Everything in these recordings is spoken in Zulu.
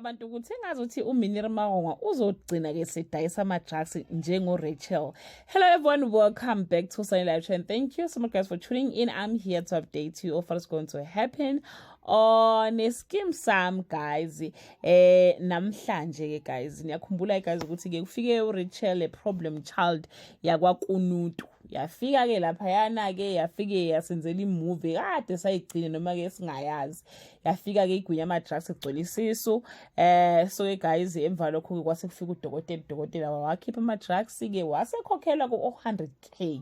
abantu ukuthi engazuthi uMinnie Mahonga uzogcina ke sedayisa ama-drugs njengo-Rachel. Hello everyone, welcome back to Sunny Live Show and thank you so much guys for tuning in. I'm here to update you of what's going to happen on Skeem Sam guys. Namhlanje ke guys, niyakhumbula guys ukuthi ke ufike uRachel a problem child yakwaKunutu. Yafika ke lapha yana ke yafike yasenzela imovie kade sayigcina noma ke singayazi. Yafika ke igunya ama-drugs egcwele isisu. So ke guys, emva lokho ke kwase kufika udokotela wakhipha ama-drugs ke wasekhokhelwa ku-100k.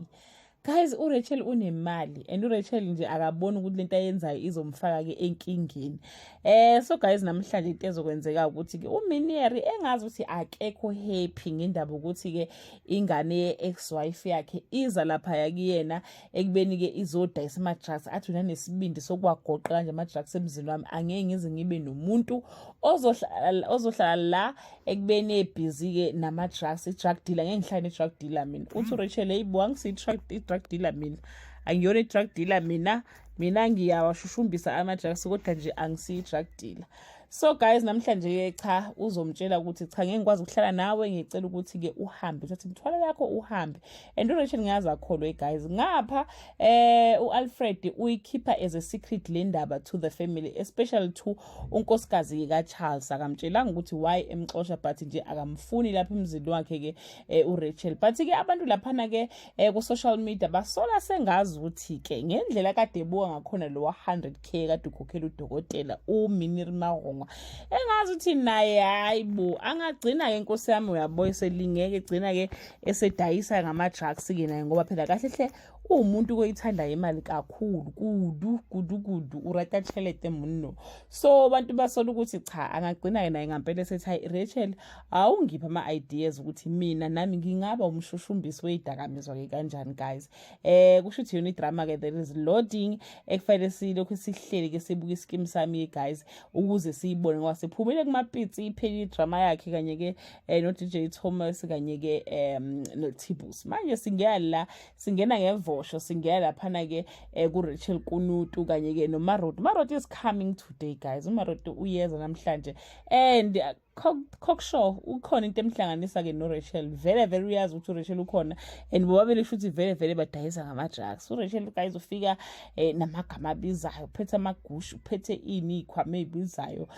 Guys, uRachel unemali and uRachel nje akaboni ukuthi lento ayenzayo izomfaka ke enkingeni. So guys, namhlanje into ezokwenzeka ukuthi ke uMinnie engazi ukuthi akekho happy ngendaba ukuthi ke ingane ye-ex-wife yakhe iza lapha yakuyena ekubeni ke izodayisa ama-drugs athi unanesibindi sokwagoqa kanje ama-drugs emzini wami angeke ngize ngibe nomuntu ozohlala la ekubeni ebusy ke nama-drugs i-drug dealer ngeke ngihlale ne-drug dealer mina. Uthi uRachel hayibo angisi-drug dealer mina angiyona i-drug dealer mina ngiyawashushumbisa ama-drugs kodwa nje angisiyi-drug dealer. So guys, namhlanje ke cha uzomtshela ukuthi cha ngeke ngikwazi ukuhlala nawe, ngicela ukuthi ke uhambe uthathe imithwalo yakho uhambe. And uRachel ngiyazi akholwe guys, ngapha uAlfred uyikhipha as a secret le ndaba to the family, especially to unkosikazi kaCharles. Akamtshelanga ukuthi why emxosha but nje akamfuni lapha emzini wakhe ke uRachel. But ke abantu laphana ke ku social media basola sengazi ukuthi ke ngendlela kade ebuka ngakhona lo 100k kade ukhokhela udokotela uMinnie Mahonga, engazi ukuthi naye hayibo angagcina ke inkosi yami uyabo eselingeke egcina ke esedayisa ngama-drugs ke naye ngoba phela kahle hle umuntu koyithanda imali kakhulu kudu uratachelete munno. So abantu basola ukuthi cha angagcina ke naye ngempela esethi hayi Rachel awungipha ama-ideas ukuthi mina nami ngingaba umshushumbisi weyidakamizwa ke kanjani guys. Kusho ukuthi yona idrama ke there is loading ekufanele silokhu sihleli ke sibuka iSkeem Sam guys ukuze siyibone ngoba siphumile kumapitsi ipheli idrama yakhe kanye ke no DJ Thomas kanye ke no Tibus. Manje singena ngevosho singena laphana ke kuRachel Kunutu kanye ke no Maroti is coming today guys. uMaroti uyeza namhlanje and Cockshaw ukhona into emhlanganisa ke noRachel very uyazi ukuthi uRachel ukhona and bobabili futhi very badayisa ngama-drugs. uRachel guys ufika namagama abizayo, uphethe amagushu, uphethe ikhwama ezibizayo.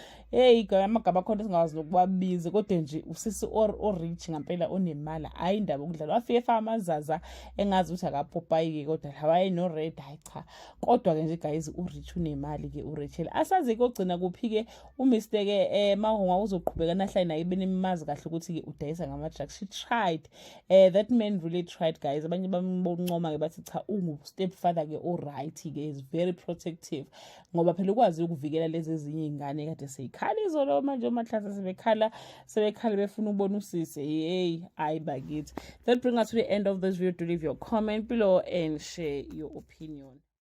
Amagama akhona singawazi nokubabiza kodwa nje usisi or-rich ngempela onemali hayi indaba okudlala. Wafika efaka amazaza engazi ukuthi akaPopeye ke kodwa hawaye no red hayi cha. Kodwa ke nje guys urich unemali ke uRachel. Asazi ke ogcina kuphi ke uMr ke Mahonga uzoqhubeka nahlale naye benemazi kahle ukuthi ke udayisa ngama-drugs. She tried, that man really tried guys. Abanye bamoncoma ke bathi cha ungu-step father ke o-right ke is very protective ngoba phela ukwazi ukuvikela lezi ezinye izingane kade seyikhala izolo manje omahlasa sebekhala befuna ubona usisi. Hey ayi bakithi. That brings us to the end of this video. To leave your comment below and share your opinion.